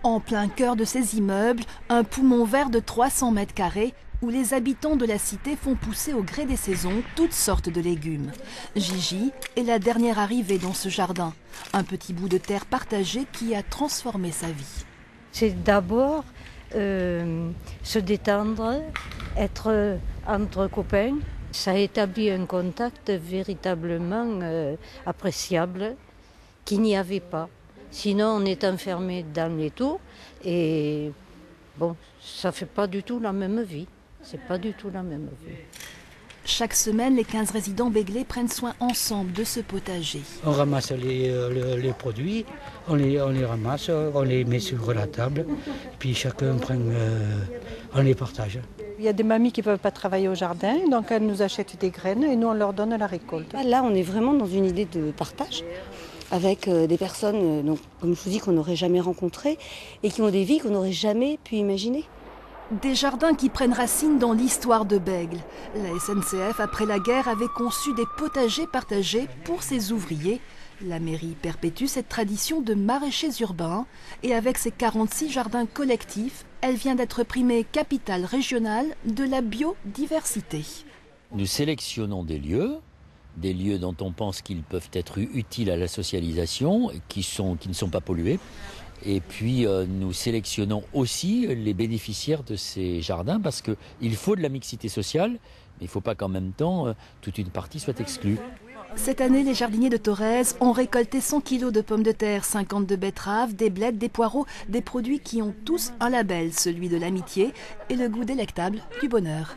En plein cœur de ces immeubles, un poumon vert de 300 mètres carrés où les habitants de la cité font pousser au gré des saisons toutes sortes de légumes. Gigi est la dernière arrivée dans ce jardin, un petit bout de terre partagé qui a transformé sa vie. C'est d'abord se détendre, être entre copains. Ça établit un contact véritablement appréciable qu'il n'y avait pas. Sinon, on est enfermé dans les tours et bon, ça ne fait pas du tout la même vie. C'est pas du tout la même vie. Chaque semaine, les 15 résidents béglés prennent soin ensemble de ce potager. On ramasse les produits, on les ramasse, on les met sur la table, puis chacun prend, on les partage. Il y a des mamies qui ne peuvent pas travailler au jardin, donc elles nous achètent des graines et nous on leur donne la récolte. Là, on est vraiment dans une idée de partage avec des personnes, donc, comme je vous dis, qu'on n'aurait jamais rencontrées et qui ont des vies qu'on n'aurait jamais pu imaginer. Des jardins qui prennent racine dans l'histoire de Bègles. La SNCF, après la guerre, avait conçu des potagers partagés pour ses ouvriers. La mairie perpétue cette tradition de maraîchers urbains et avec ses 46 jardins collectifs, elle vient d'être primée capitale régionale de la biodiversité. Nous sélectionnons des lieux dont on pense qu'ils peuvent être utiles à la socialisation, qui ne sont pas pollués. Et puis nous sélectionnons aussi les bénéficiaires de ces jardins parce qu'il faut de la mixité sociale, mais il ne faut pas qu'en même temps toute une partie soit exclue. Cette année, les jardiniers de Thorez ont récolté 100 kilos de pommes de terre, 50 de betteraves, des blettes, des poireaux, des produits qui ont tous un label, celui de l'amitié et le goût délectable du bonheur.